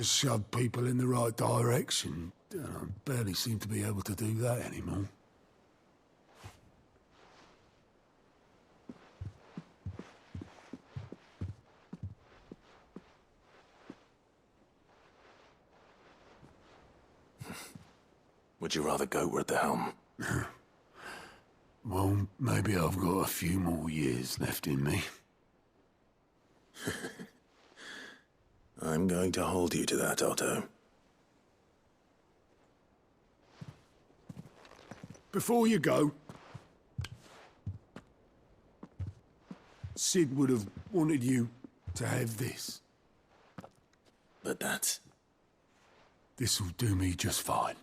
Shove people in the right direction. I barely seem to be able to do that anymore. Would you rather goat at the helm? Well, maybe I've got a few more years left in me. I'm going to hold you to that, Otto. Before you go, Sid would have wanted you to have this. But that's... This'll do me just fine.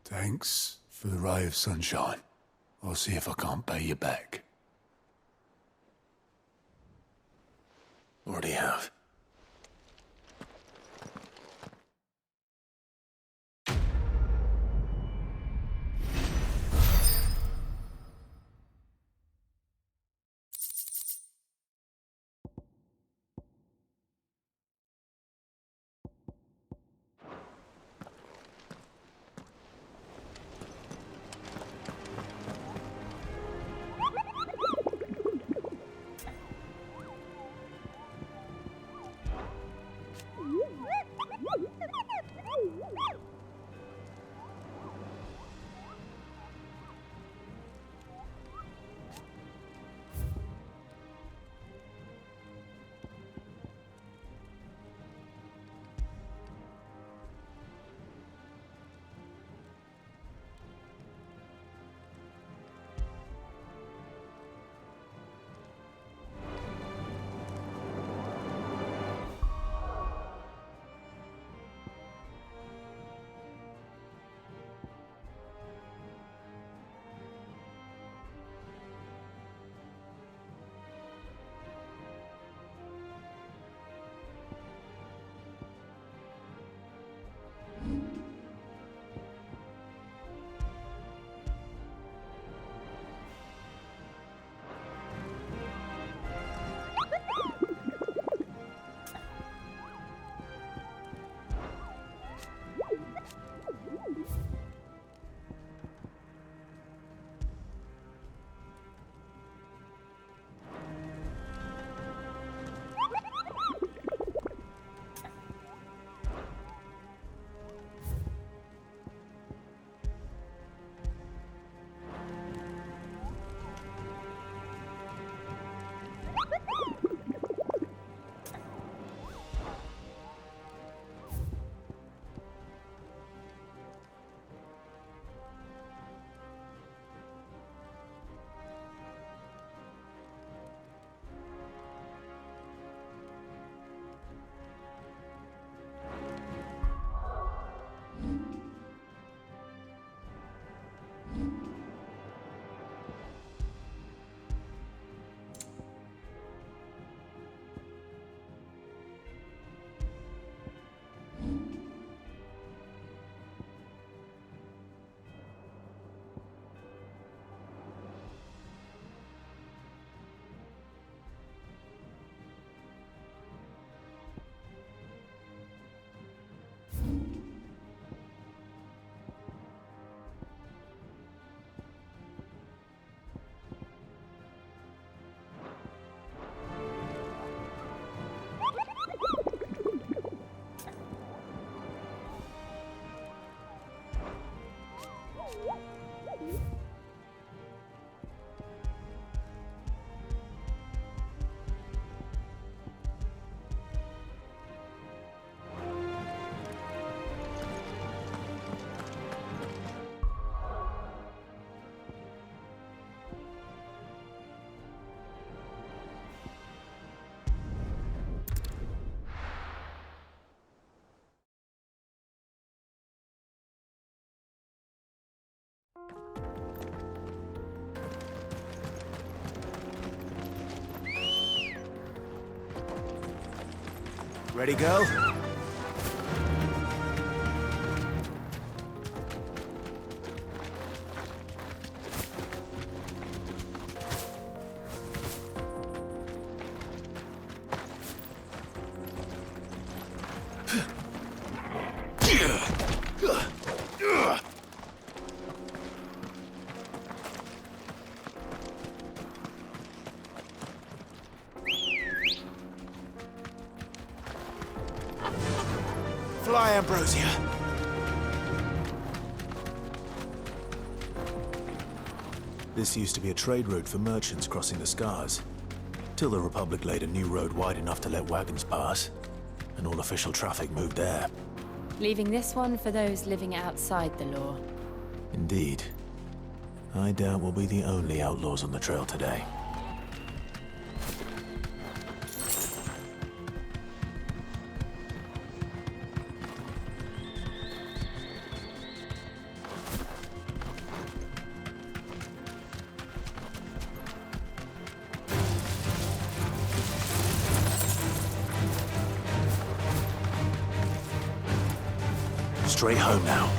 Thanks for the ray of sunshine. I'll see if I can't pay you back. Already have. Ready, go? Fly, Ambrosia! This used to be a trade route for merchants crossing the Scars, till the Republic laid a new road wide enough to let wagons pass, and all official traffic moved there. Leaving this one for those living outside the law. Indeed. I doubt we'll be the only outlaws on the trail today. Straight home now.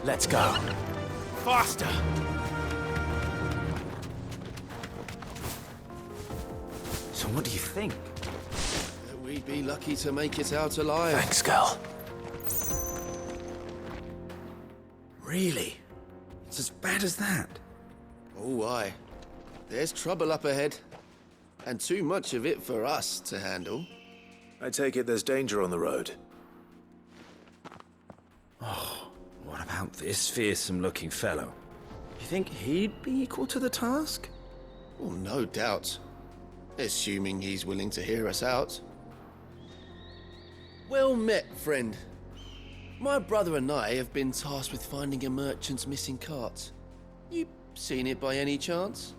Let's go. Faster! So what do you think? We'd be lucky to make it out alive. Thanks, Gal. Really? It's as bad as that? Oh, aye. There's trouble up ahead. And too much of it for us to handle. I take it there's danger on the road. What about this fearsome-looking fellow? You think he'd be equal to the task? Oh, no doubt. Assuming he's willing to hear us out. Well met, friend. My brother and I have been tasked with finding a merchant's missing cart. You seen it by any chance?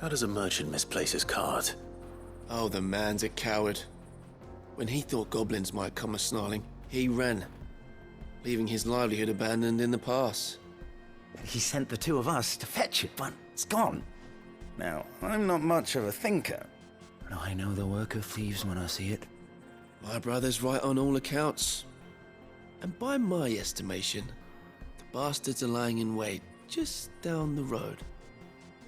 How does a merchant misplace his cart? Oh, the man's a coward. When he thought goblins might come a-snarling, he ran, leaving his livelihood abandoned in the pass. He sent the two of us to fetch it, but it's gone. Now, I'm not much of a thinker, but I know the work of thieves when I see it. My brother's right on all accounts. And by my estimation, the bastards are lying in wait just down the road.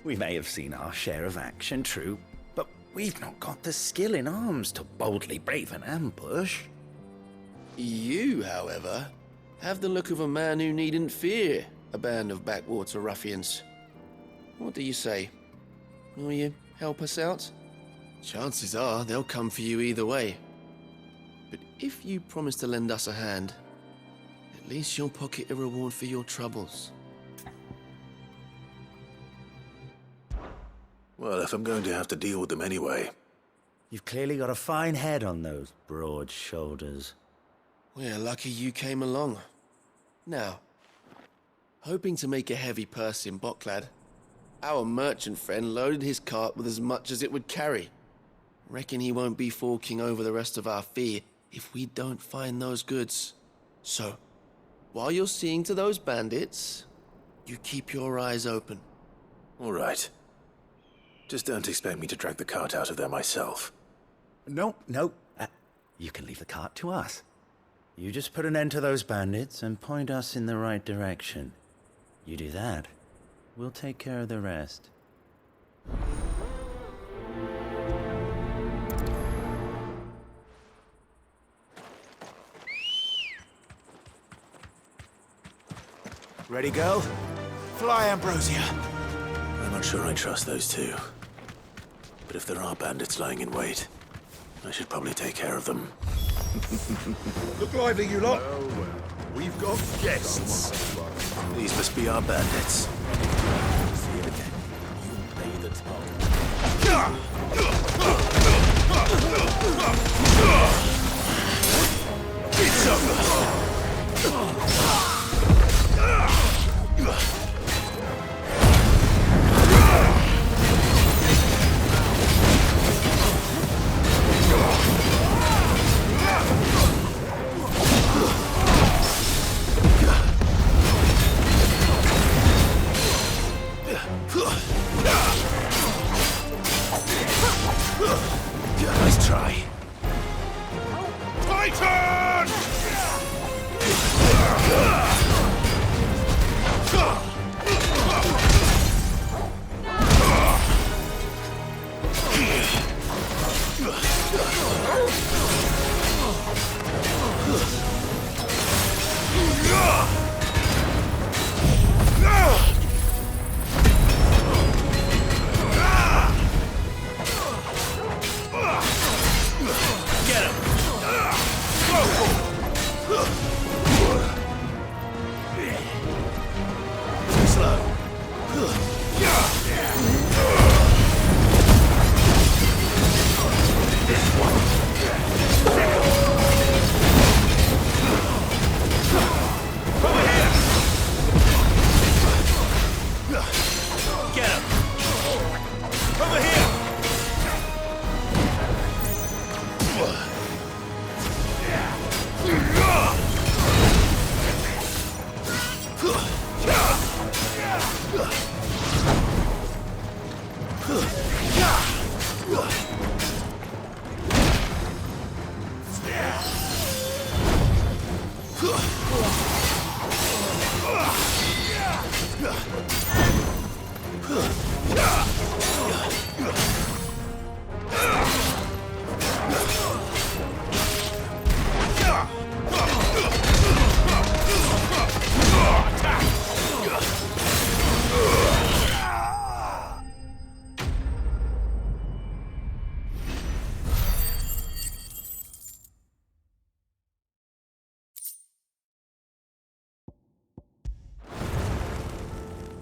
We may have seen our share of action, true, but we've not got the skill in arms to boldly brave an ambush. You, however, have the look of a man who needn't fear a band of backwater ruffians. What do you say? Will you help us out? Chances are they'll come for you either way. But if you promise to lend us a hand, at least you'll pocket a reward for your troubles. Well, if I'm going to have to deal with them anyway. You've clearly got a fine head on those broad shoulders. We're lucky you came along. Now, hoping to make a heavy purse in Boklad, our merchant friend loaded his cart with as much as it would carry. Reckon he won't be forking over the rest of our fee if we don't find those goods. So, while you're seeing to those bandits, you keep your eyes open. All right. Just don't expect me to drag the cart out of there myself. No. You can leave the cart to us. You just put an end to those bandits and point us in the right direction. You do that, we'll take care of the rest. Ready, girl? Fly, Ambrosia! I'm not sure I trust those two. But if there are bandits lying in wait, I should probably take care of them. Look lively, you lot. Well, we've got guests. These must be our bandits. See it again. You play the target. It's over!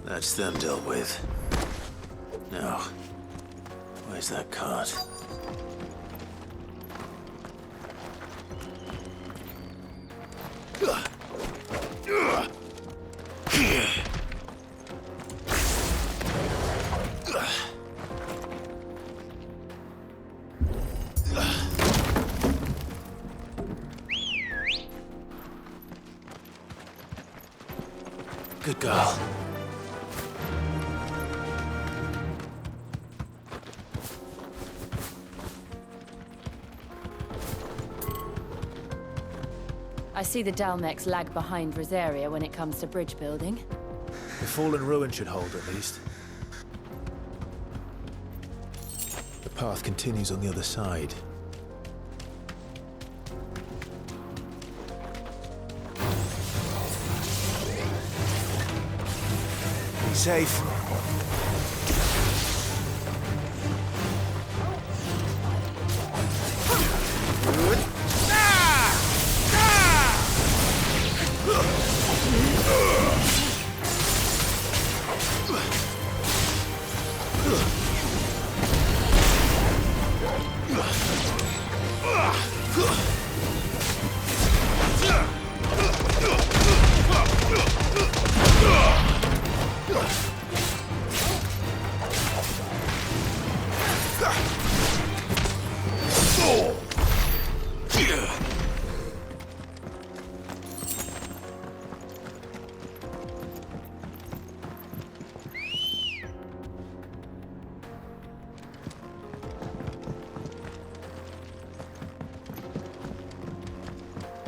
That's them dealt with. Now, where's that cart? Good girl. I see the Dalmex lag behind Rosaria when it comes to bridge building. The fallen ruin should hold, at least. The path continues on the other side. Be safe.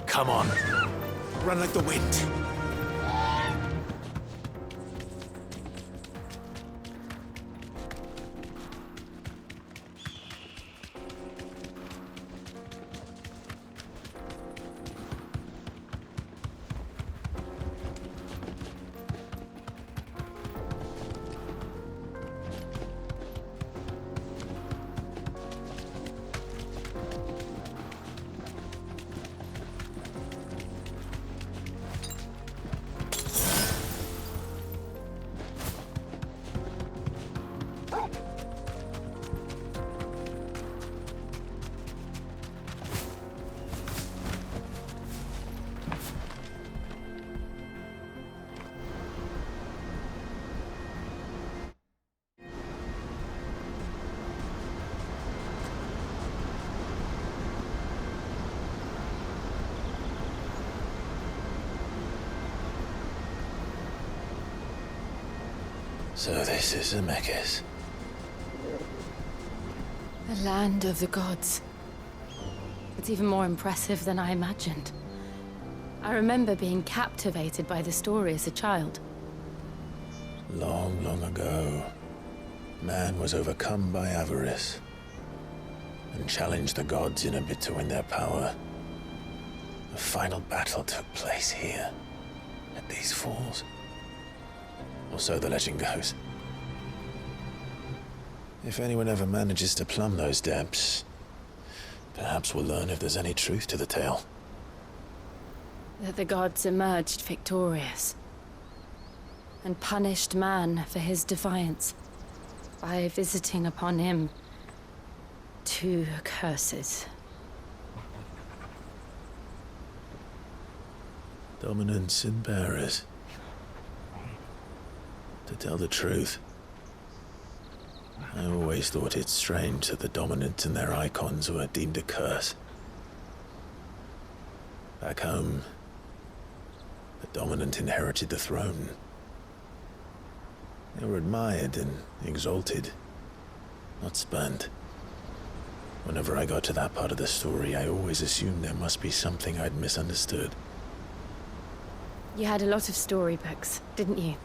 Come on. Run like the wind. So this is Zemeckis. The land of the gods. It's even more impressive than I imagined. I remember being captivated by the story as a child. Long, long ago, man was overcome by avarice and challenged the gods in a bid to win their power. The final battle took place here, at these falls. Or so the legend goes. If anyone ever manages to plumb those depths, perhaps we'll learn if there's any truth to the tale. That the gods emerged victorious and punished man for his defiance by visiting upon him 2 curses. Dominants and bearers. To tell the truth, I always thought it strange that the dominant and their icons were deemed a curse. Back home, the dominant inherited the throne. They were admired and exalted, not spurned. Whenever I got to that part of the story, I always assumed there must be something I'd misunderstood. You had a lot of storybooks, didn't you?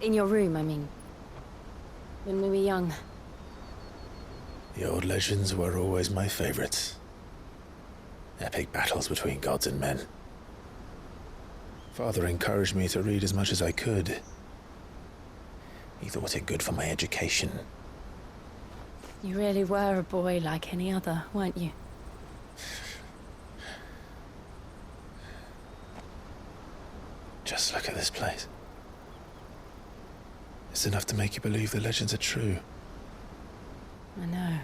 In your room, I mean. When we were young. The old legends were always my favorites. Epic battles between gods and men. Father encouraged me to read as much as I could. He thought it good for my education. You really were a boy like any other, weren't you? Just look at this place. It's enough to make you believe the legends are true. I know.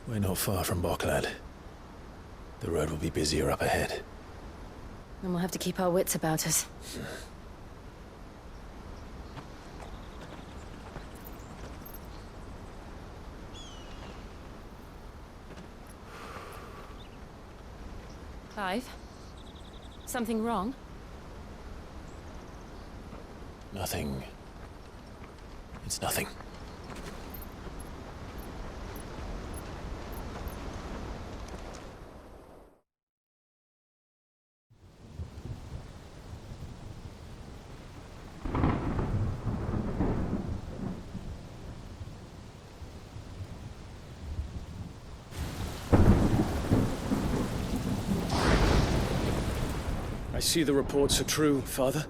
We're not far from Boklad. The road will be busier up ahead. And we'll have to keep our wits about us. Clive? Something wrong? Nothing. It's nothing. I see the reports are true, Father.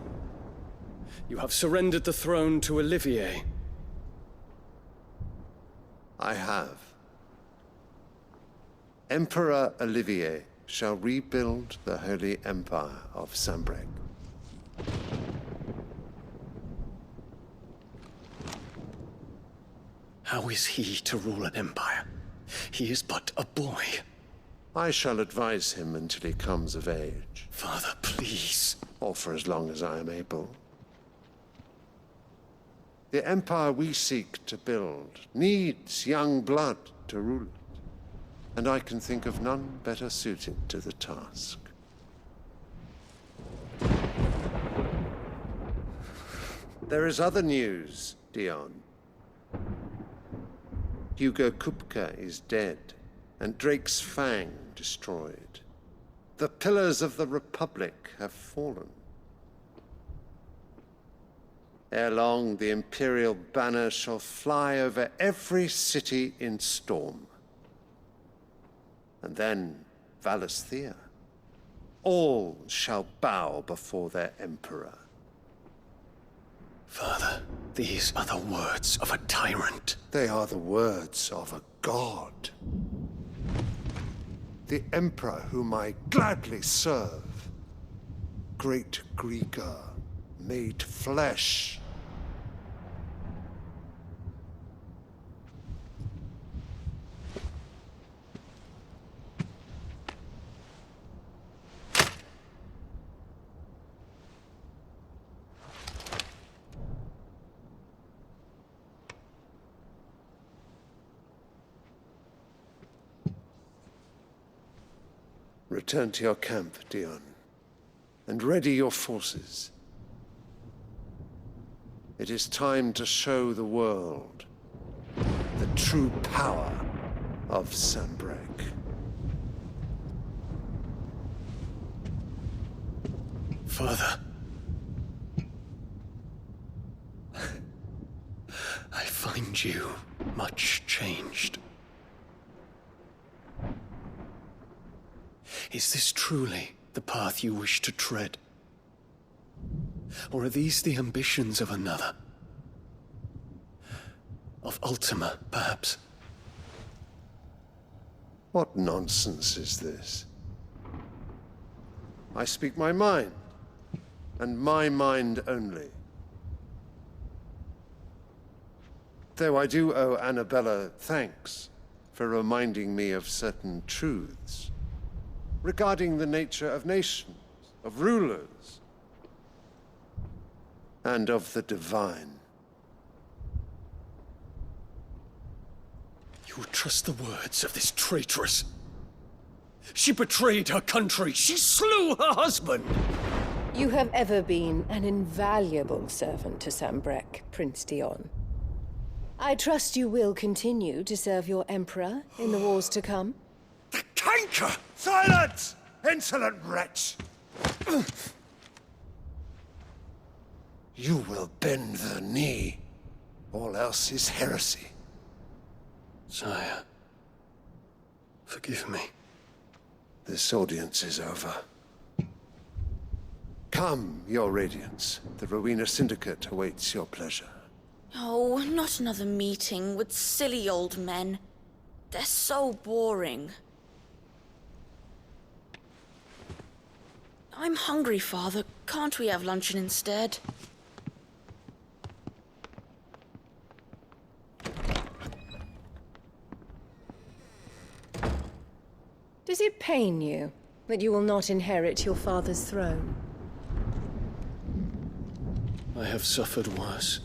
You have surrendered the throne to Olivier. I have. Emperor Olivier shall rebuild the Holy Empire of Sanbreque. How is he to rule an empire? He is but a boy. I shall advise him until he comes of age, Father, please. or for as long as I am able. The empire we seek to build needs young blood to rule it, and I can think of none better suited to the task. There is other news, Dion. Hugo Kupka is dead, and Drake's Fang destroyed. The pillars of the Republic have fallen. Ere long, the Imperial banner shall fly over every city in Storm. And then Valisthea. All shall bow before their Emperor. Father, these are the words of a tyrant. They are the words of a god. The Emperor whom I gladly serve. Great Greeker, made flesh. Return to your camp, Dion, and ready your forces. It is time to show the world the true power of Sanbreque. Father. I find you much changed. Is this truly the path you wish to tread? Or are these the ambitions of another? Of Ultima, perhaps? What nonsense is this? I speak my mind, and my mind only. Though I do owe Annabella thanks for reminding me of certain truths regarding the nature of nations, of rulers, and of the divine. You would trust the words of this traitress? She betrayed her country. She slew her husband. You have ever been an invaluable servant to Sanbreque, Prince Dion. I trust you will continue to serve your Emperor in the wars to come. The canker! Silence! Insolent wretch! You will bend the knee. All else is heresy. Sire, forgive me. This audience is over. Come, Your Radiance. The Rowena Syndicate awaits your pleasure. Oh, not another meeting with silly old men. They're so boring. I'm hungry, Father. Can't we have luncheon instead? Does it pain you that you will not inherit your father's throne? I have suffered worse.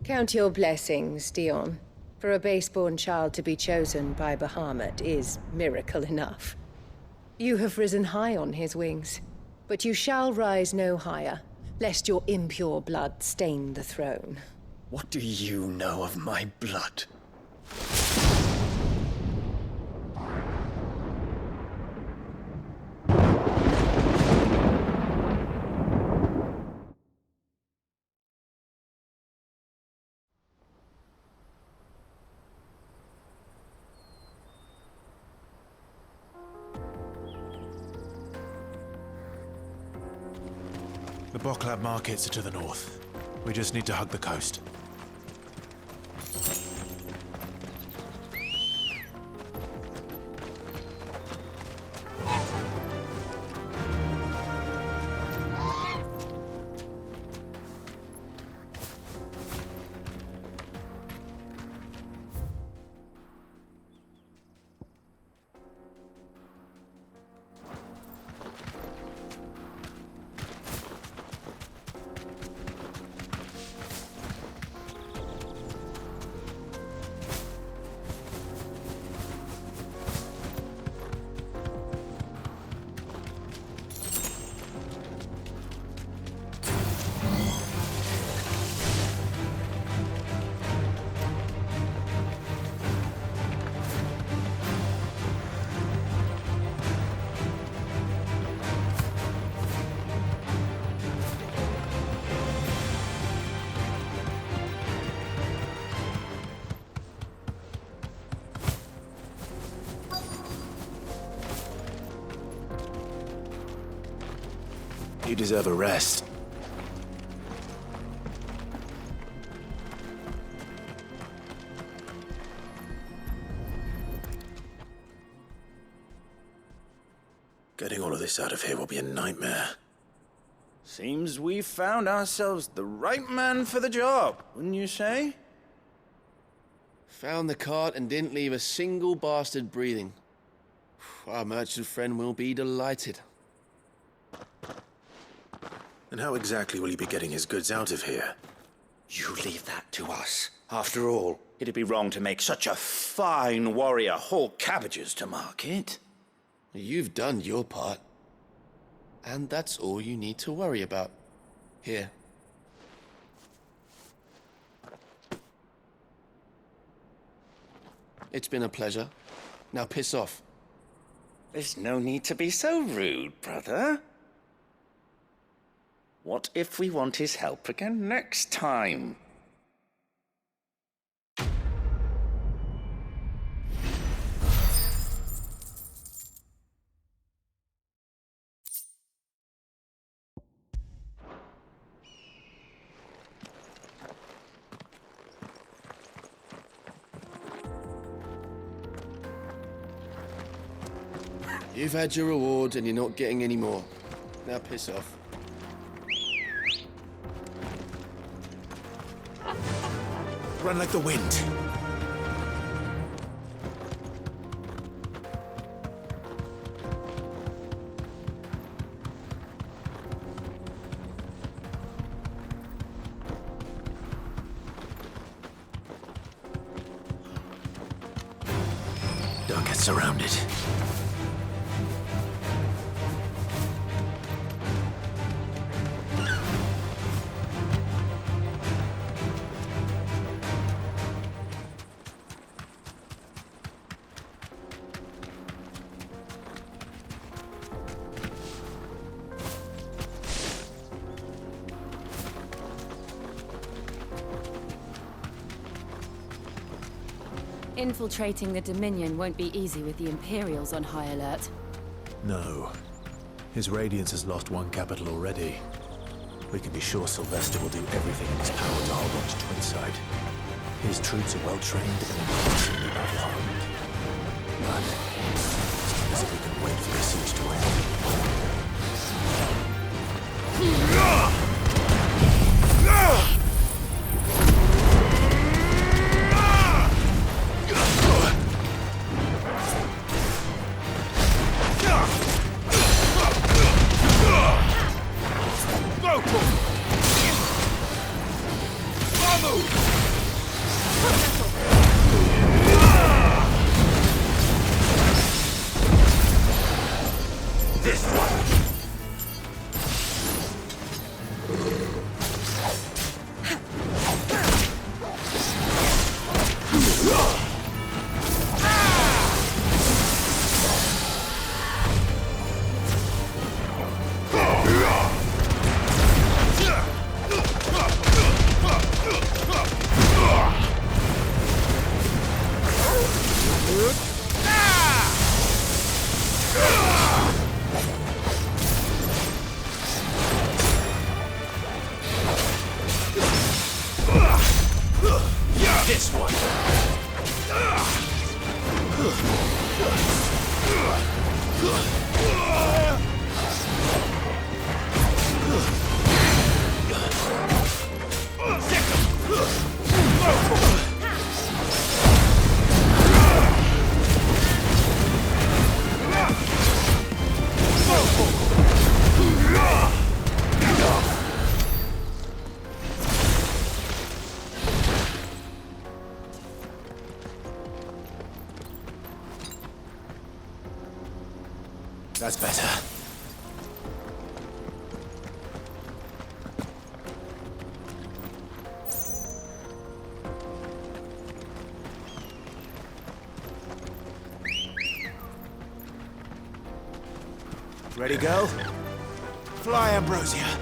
Count your blessings, Dion. For a base-born child to be chosen by Bahamut is miracle enough. You have risen high on his wings, but you shall rise no higher, lest your impure blood stain the throne. What do you know of my blood? The Boklab markets are to the north. We just need to hug the coast. You deserve a rest. Getting all of this out of here will be a nightmare. Seems we've found ourselves the right man for the job, wouldn't you say? Found the cart and didn't leave a single bastard breathing. Our merchant friend will be delighted. And how exactly will he be getting his goods out of here? You leave that to us. After all, it'd be wrong to make such a fine warrior haul cabbages to market. You've done your part. And that's all you need to worry about. Here. It's been a pleasure. Now piss off. There's no need to be so rude, brother. What if we want his help again next time? You've had your reward and you're not getting any more. Now piss off. Run like the wind. Don't get surrounded. Infiltrating the Dominion won't be easy with the Imperials on high alert. No. His Radiance has lost one capital already. We can be sure Sylvester will do everything in his power to hold on to Twinside. His troops are well trained and increasingly armed. But it's as if we can wait for the siege to end. That's better. Ready, go? Fly, Ambrosia.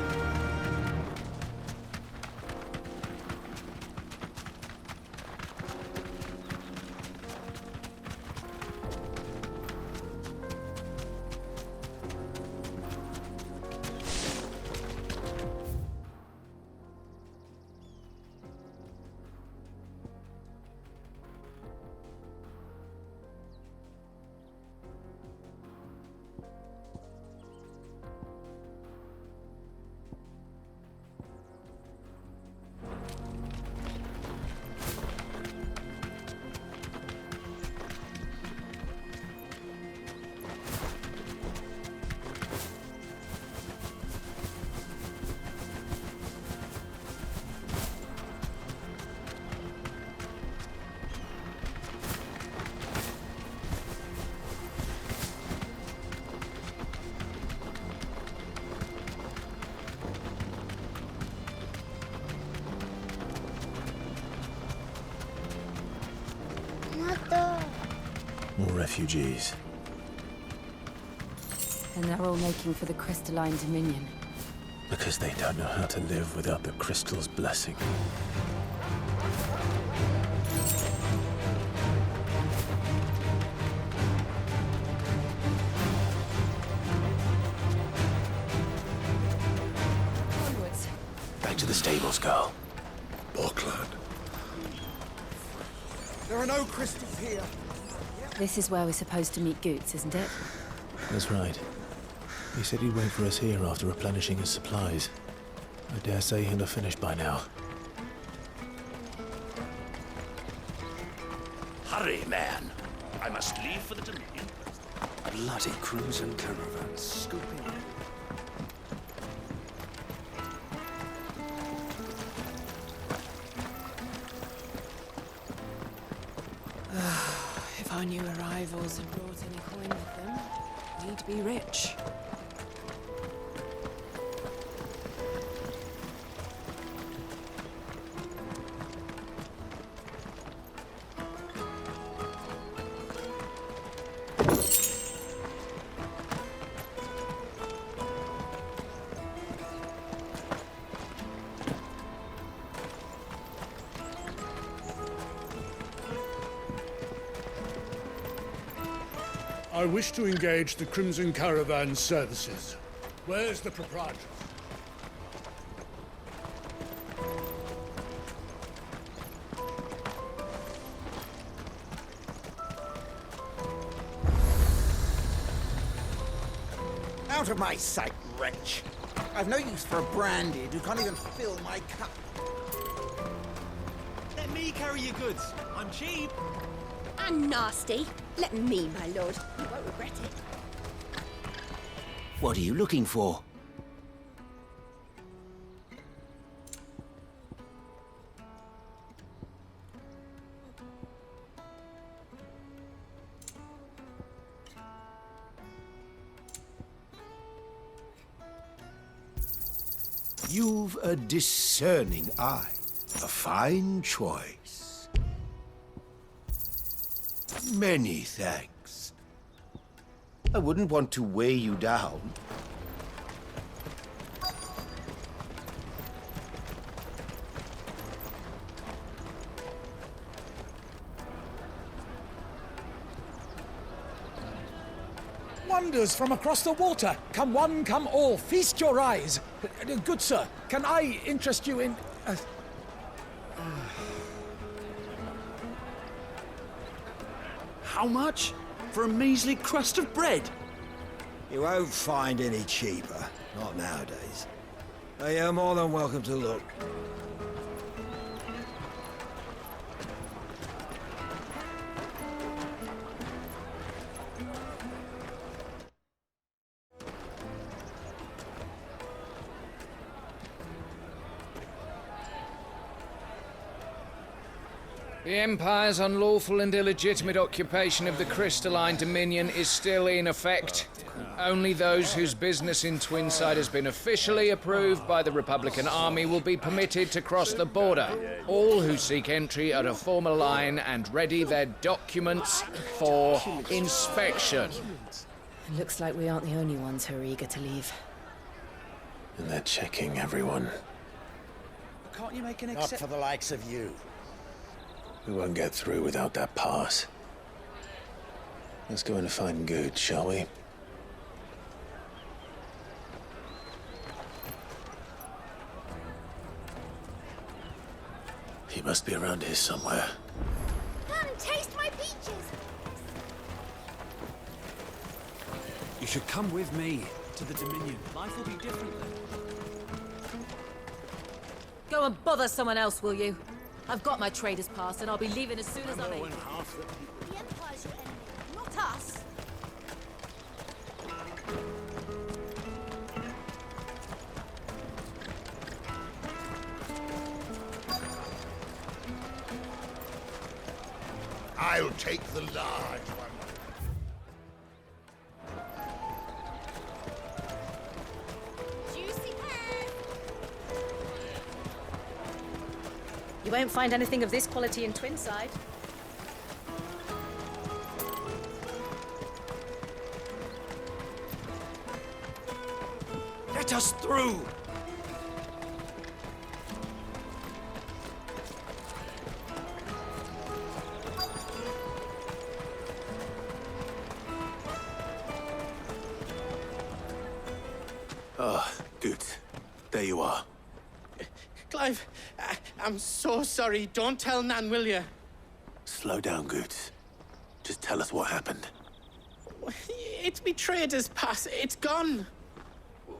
More refugees. And they're all making for the Crystalline Dominion. Because they don't know how to live without the Crystal's blessing. Onwards. Back to the stables, girl. Bockland. There are no crystals here. This is where we're supposed to meet Goots, isn't it? That's right. He said he'd wait for us here after replenishing his supplies. I dare say he'll have finished by now. Hurry, man. I must leave for the Dominion. Bloody crews and caravans scooping in. If our new arrivals had brought any coin with them, we'd be rich. I wish to engage the Crimson Caravan services. Where's the proprietor? Out of my sight, wretch. I've no use for a branded who can't even fill my cup. Let me carry your goods. I'm cheap. And nasty. Let me, my lord. You won't regret it. What are you looking for? You've a discerning eye. A fine choice. Many thanks. I wouldn't want to weigh you down. Wonders from across the water. Come one, come all. Feast your eyes. Good sir, can I interest you in... How much? For a measly crust of bread? You won't find any cheaper. Not nowadays. But you're more than welcome to look. The Empire's unlawful and illegitimate occupation of the Crystalline Dominion is still in effect. Only those whose business in Twinside has been officially approved by the Republican Army will be permitted to cross the border. All who seek entry are to form a line and ready their documents for inspection. It looks like we aren't the only ones who are eager to leave. And they're checking everyone. Can't you make an Not for the likes of you. We won't get through without that pass. Let's go in and find Good, shall we? He must be around here somewhere. Come, taste my peaches. You should come with me to the Dominion. Life will be different then. Go and bother someone else, will you? I've got my trader's pass, and I'll be leaving as soon as I'm able. The Empire's your enemy, not us. I'll take the large one. Juicy pear. You won't find anything of this quality in Twinside. Let us through! Ah, Good. There you are. Clive, I'm so sorry. Don't tell Nan, will you? Slow down, Good. Just tell us what happened. It's me trader's pass. It's gone.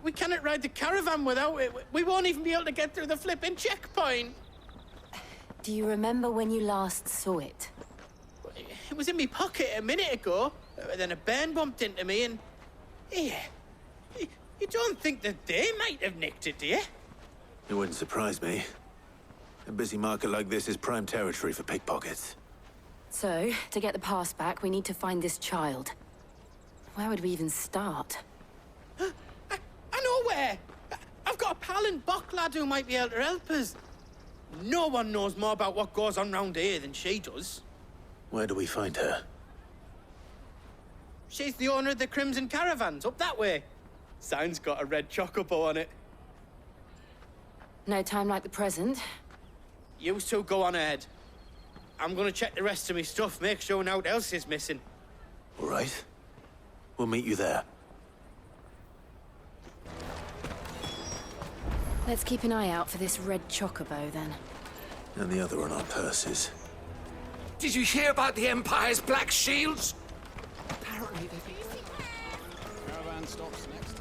We cannot ride the caravan without it. We won't even be able to get through the flipping checkpoint. Do you remember when you last saw it? It was in my pocket a minute ago. Then a bairn bumped into me and... Yeah. You don't think that they might have nicked it, do you? It wouldn't surprise me. A busy market like this is prime territory for pickpockets. So, to get the pass back, we need to find this child. Where would we even start? I know where! I've got a pal in Bock lad who might be able to help us. No one knows more about what goes on round here than she does. Where do we find her? She's the owner of the Crimson Caravans, up that way. Sign's got a red chocobo on it. No time like the present. You two go on ahead. I'm gonna check the rest of my stuff, make sure naught else is missing. All right. We'll meet you there. Let's keep an eye out for this red chocobo, then. And the other on our purses. Did you hear about the Empire's Black Shields? Apparently they've been... Caravan stops next.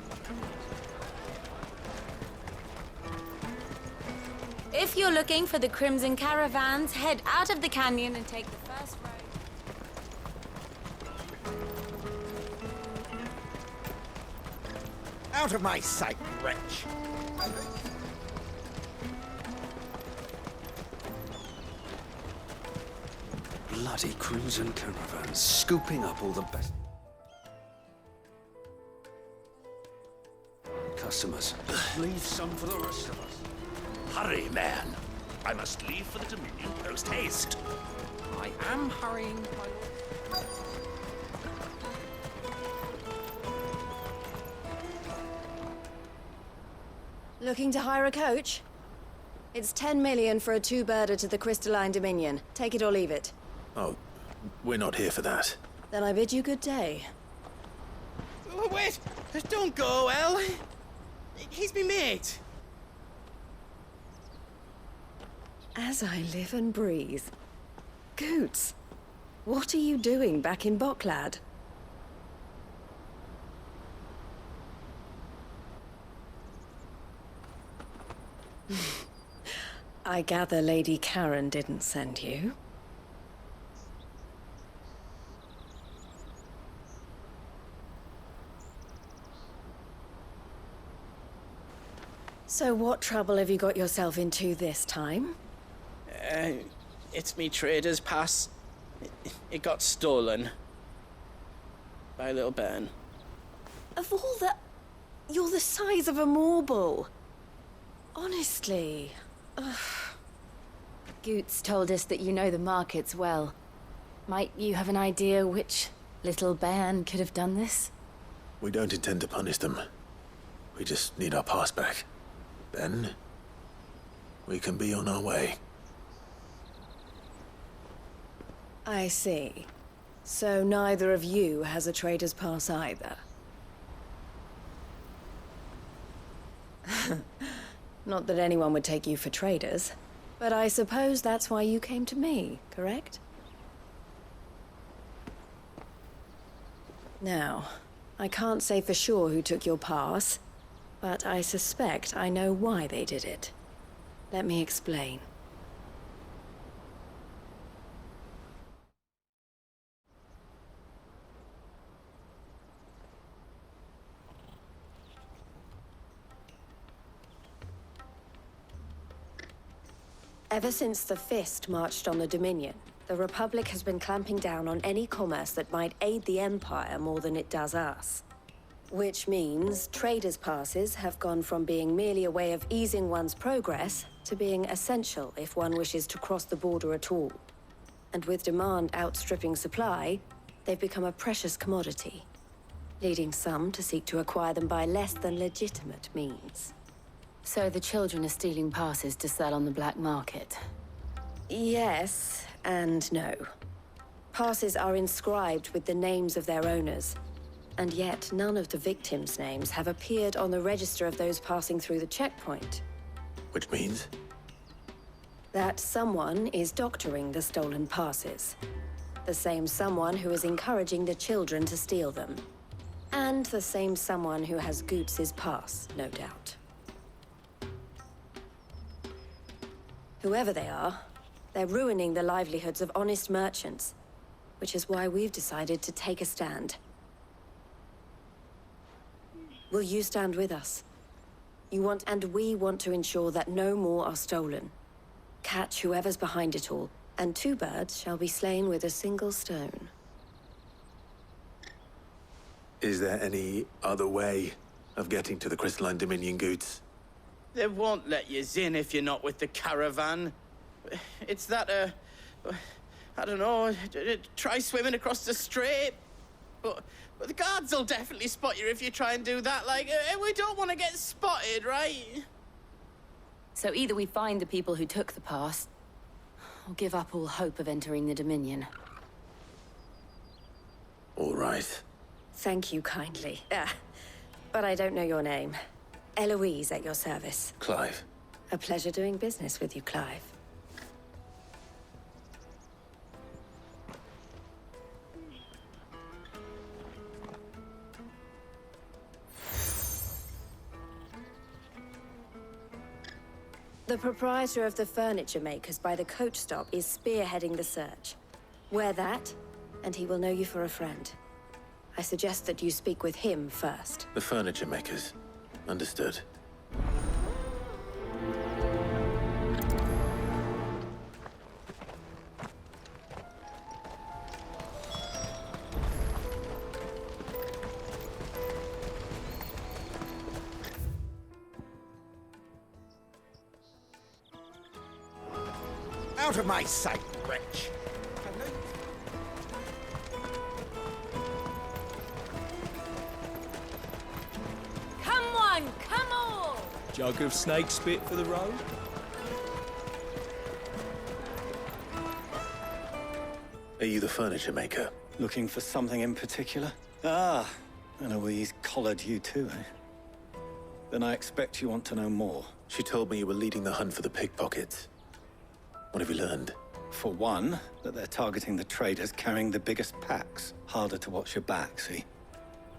If you're looking for the Crimson Caravans, head out of the canyon and take the first road. Out of my sight, wretch! Bloody Crimson Caravans, scooping up all the best... customers. Leave some for the rest of us. Hurry, man. I must leave for the Dominion post-haste. I am hurrying, my lord. Looking to hire a coach? It's 10 million for a two-birder to the Crystalline Dominion. Take it or leave it. Oh, we're not here for that. Then I bid you good day. Oh, wait! Don't go, El. He's me mate. As I live and breathe. Goots, what are you doing back in Boklad? I gather Lady Karen didn't send you. So what trouble have you got yourself into this time? It's me trader's pass. It got stolen. By a little bairn. Of all the... You're the size of a marble. Honestly. Ugh. Goots told us that you know the markets well. Might you have an idea which little bairn could have done this? We don't intend to punish them. We just need our pass back. Then, we can be on our way. I see. So neither of you has a trader's pass either. Not that anyone would take you for traders, but I suppose that's why you came to me, correct? Now, I can't say for sure who took your pass, but I suspect I know why they did it. Let me explain. Ever since the Fist marched on the Dominion, the Republic has been clamping down on any commerce that might aid the Empire more than it does us. Which means traders' passes have gone from being merely a way of easing one's progress to being essential if one wishes to cross the border at all. And with demand outstripping supply, they've become a precious commodity, leading some to seek to acquire them by less than legitimate means. So the children are stealing passes to sell on the black market? Yes, and no. Passes are inscribed with the names of their owners, and yet none of the victims' names have appeared on the register of those passing through the checkpoint. Which means? That someone is doctoring the stolen passes. The same someone who is encouraging the children to steal them. And the same someone who has Goots' pass, no doubt. Whoever they are, they're ruining the livelihoods of honest merchants, which is why we've decided to take a stand. Will you stand with us? And we want to ensure that no more are stolen. Catch whoever's behind it all, and two birds shall be slain with a single stone. Is there any other way of getting to the Crystalline Dominion, Goots? They won't let you in if you're not with the caravan. It's that, I don't know, try swimming across the strait. But the guards will definitely spot you if you try and do that. Like, we don't want to get spotted, right? So either we find the people who took the pass, or give up all hope of entering the Dominion. All right. Thank you kindly. But I don't know your name. Eloise at your service. Clive. A pleasure doing business with you, Clive. The proprietor of the furniture makers by the coach stop is spearheading the search. Wear that, and he will know you for a friend. I suggest that you speak with him first. The furniture makers. Understood. Out of my sight, wretch! Come one, come all! Jug of snake spit for the road? Are you the furniture maker? Looking for something in particular? Ah, Eloise collared you too, eh? Then I expect you want to know more. She told me you were leading the hunt for the pickpockets. What have you learned? For one, that they're targeting the traders carrying the biggest packs. Harder to watch your back, see?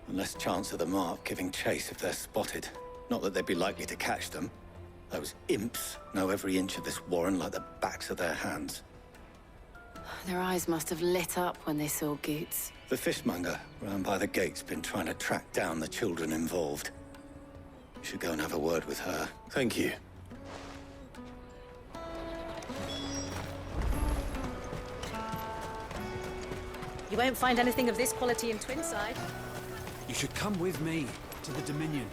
And less chance of the mark giving chase if they're spotted. Not that they'd be likely to catch them. Those imps know every inch of this warren like the backs of their hands. Their eyes must have lit up when they saw Goots. The fishmonger round by the gate's been trying to track down the children involved. You should go and have a word with her. Thank you. You won't find anything of this quality in Twinside. You should come with me to the Dominion.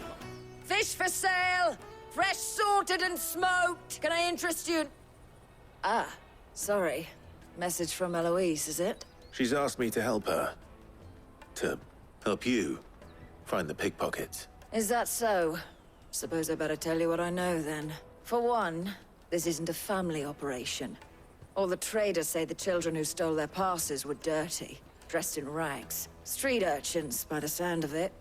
Fish for sale! Fresh sorted and smoked! Can I interest you in... Ah, sorry. Message from Eloise, is it? She's asked me to help her. To help you find the pickpockets. Is that so? Suppose I better tell you what I know, then. For one, this isn't a family operation. All the traders say the children who stole their passes were dirty, dressed in rags. Street urchins, by the sound of it.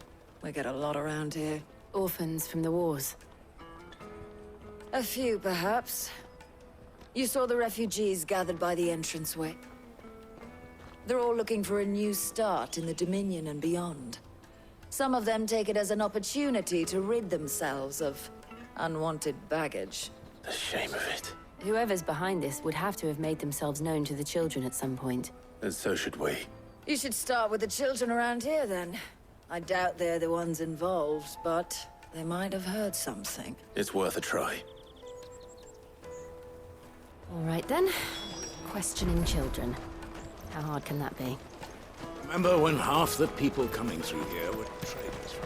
We get a lot around here. Orphans from the wars. A few, perhaps. You saw the refugees gathered by the entranceway. They're all looking for a new start in the Dominion and beyond. Some of them take it as an opportunity to rid themselves of unwanted baggage. The shame of it. Whoever's behind this would have to have made themselves known to the children at some point. And so should we. You should start with the children around here, then. I doubt they're the ones involved, but they might have heard something. It's worth a try. All right, then. Questioning children. How hard can that be? Remember when half the people coming through here were traders?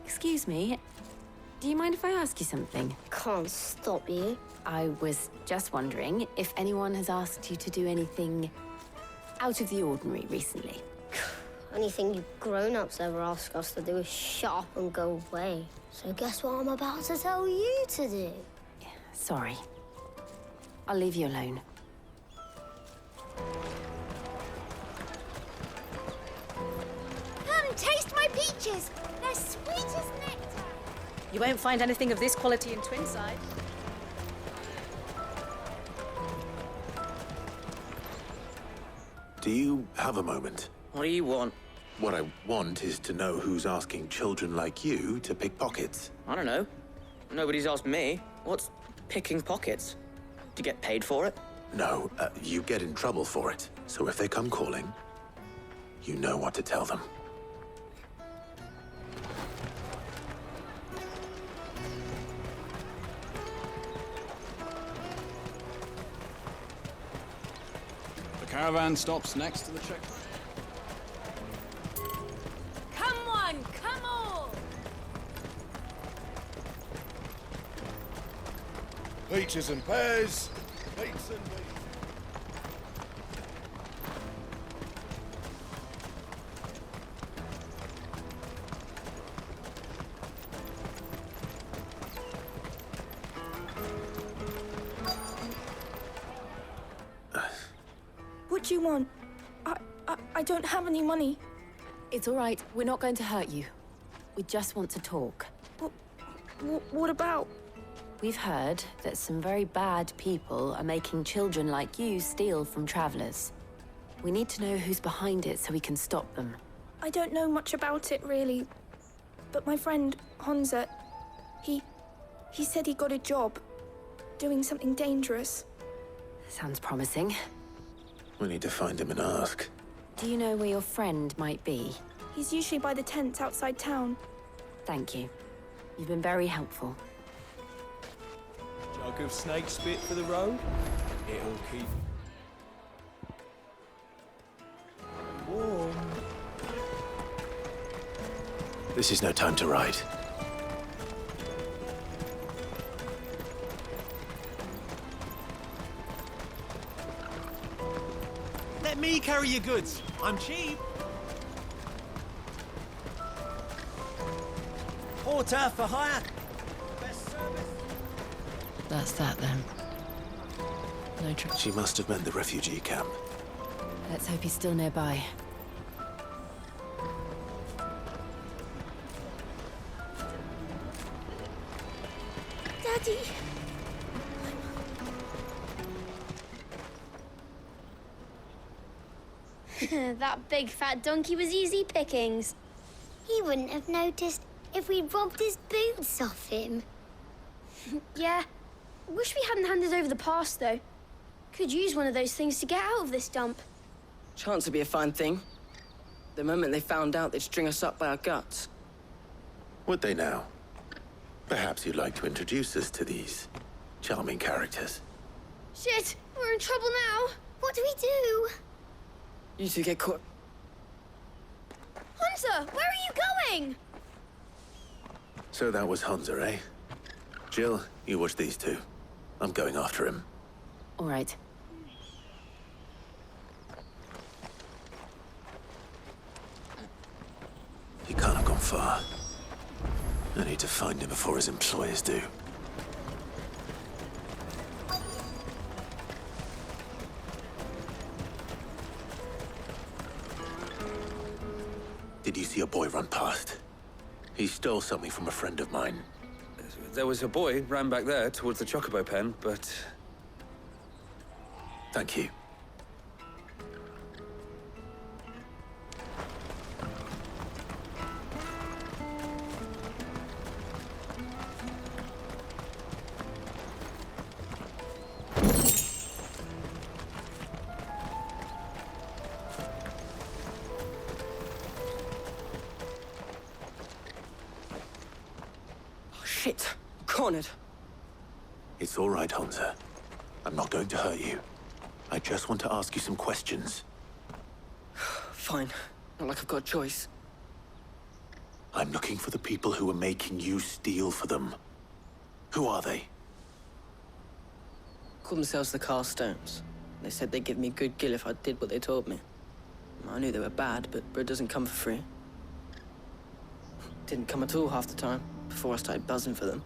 Excuse me. Do you mind if I ask you something? Can't stop you. I was just wondering if anyone has asked you to do anything out of the ordinary recently. Anything you grown-ups ever ask us to do is shut up and go away. So guess what I'm about to tell you to do? Sorry. I'll leave you alone. Come, taste my peaches! They're sweet as nectar! You won't find anything of this quality in Twinside. Do you have a moment? What do you want? What I want is to know who's asking children like you to pick pockets. I don't know. Nobody's asked me. What's picking pockets? Do you get paid for it? No, you get in trouble for it. So if they come calling, you know what to tell them. The caravan stops next to the checkpoint. Come one, come all! Peaches and pears. Peaches and peas. do you want? I don't have any money. It's all right. We're not going to hurt you. We just want to talk. What about? We've heard that some very bad people are making children like you steal from travelers. We need to know who's behind it so we can stop them. I don't know much about it, really. But my friend, Honza, he said he got a job doing something dangerous. Sounds promising. We need to find him and ask. Do you know where your friend might be? He's usually by the tents outside town. Thank you. You've been very helpful. Jug of snake spit for the road? It'll keep warm. This is no time to ride. Let me carry your goods. I'm cheap. Porter for hire. That's that then. No trouble. She must have meant the refugee camp. Let's hope he's still nearby. Daddy! That big fat donkey was easy pickings. He wouldn't have noticed if we'd robbed his boots off him. Yeah. Wish we hadn't handed over the pass, though. Could use one of those things to get out of this dump. Chance would be a fine thing. The moment they found out, they'd string us up by our guts. Would they now? Perhaps you'd like to introduce us to these charming characters. Shit! We're in trouble now! What do we do? You two get caught. Hunter, where are you going? So that was Hunter, eh? Jill, you watch these two. I'm going after him. All right. He can't have gone far. I need to find him before his employers do. Did you see a boy run past? He stole something from a friend of mine. There was a boy ran back there towards the Chocobo pen, but... Thank you. Shit. Cornered. It's all right, Hunter. I'm not going to hurt you. I just want to ask you some questions. Fine. Not like I've got a choice. I'm looking for the people who are making you steal for them. Who are they? Call themselves the Carstones. They said they'd give me good gill if I did what they told me. I knew they were bad, but bread doesn't come for free. Didn't come at all half the time, before I started buzzing for them.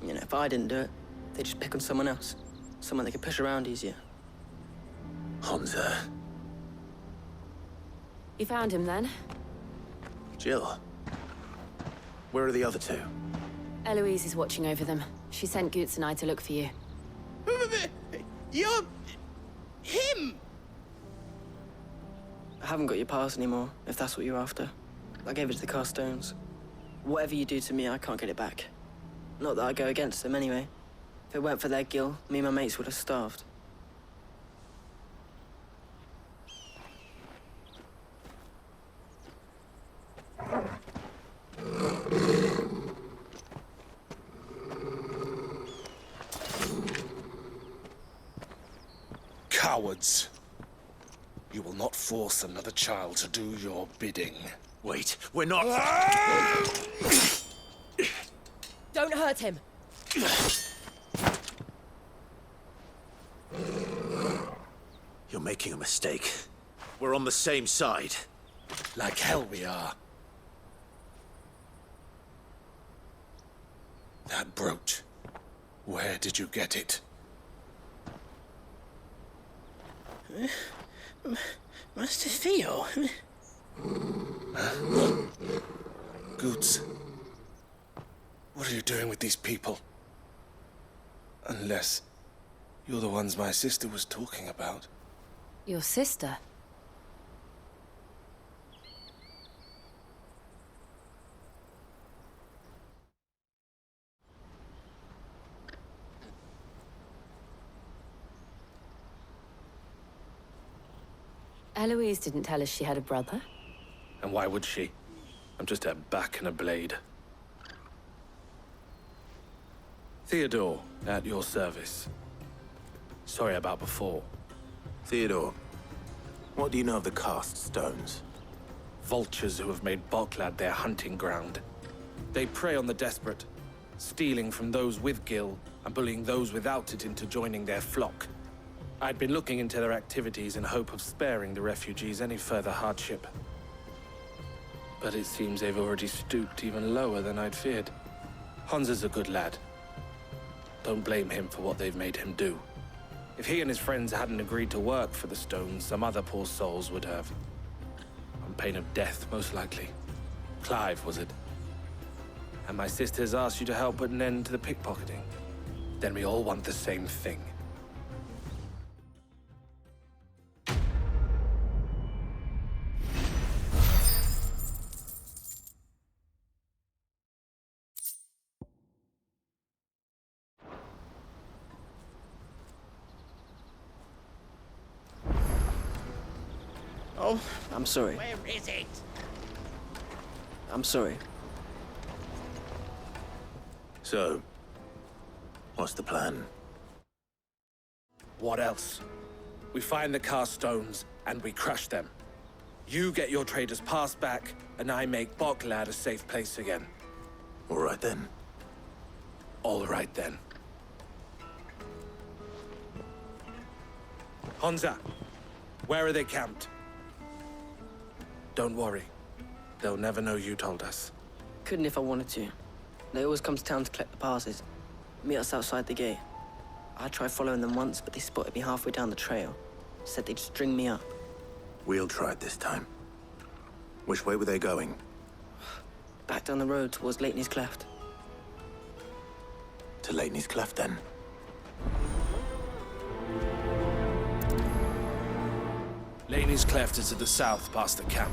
You know, if I didn't do it, they'd just pick on someone else. Someone they could push around easier. Hunter. You found him then? Jill. Where are the other two? Eloise is watching over them. She sent Goots and I to look for you. You're... him! I haven't got your pass anymore, if that's what you're after. I gave it to the Carstones. Whatever you do to me, I can't get it back. Not that I go against them anyway. If it weren't for their gill, me and my mates would have starved. Cowards. You will not force another child to do your bidding. Wait, we're not... Don't hurt him. You're making a mistake. We're on the same side. Like hell we are. That brooch. Where did you get it? Master Theo? Goots. What are you doing with these people? Unless you're the ones my sister was talking about. Your sister? Eloise didn't tell us she had a brother. And why would she? I'm just her back and a blade. Theodore, at your service. Sorry about before. Theodore, what do you know of the cast stones? Vultures who have made Boklad their hunting ground. They prey on the desperate, stealing from those with gil and bullying those without it into joining their flock. I'd been looking into their activities in hope of sparing the refugees any further hardship. But it seems they've already stooped even lower than I'd feared. Honza's a good lad. Don't blame him for what they've made him do. If he and his friends hadn't agreed to work for the stones, some other poor souls would have. On pain of death, most likely. Clive, was it? And my sisters asked you to help put an end to the pickpocketing. Then we all want the same thing. Oh, I'm sorry. Where is it? I'm sorry. So, what's the plan? What else? We find the cast stones, and we crush them. You get your trader's pass back, and I make Boklad a safe place again. All right then. All right then. Honza, where are they camped? Don't worry. They'll never know you told us. Couldn't if I wanted to. They always come to town to collect the passes. Meet us outside the gate. I tried following them once, but they spotted me halfway down the trail. Said they'd string me up. We'll try it this time. Which way were they going? Back down the road towards Lateney's Cleft. To Lateney's Cleft, then. Laney's Cleft is to the south, past the camp.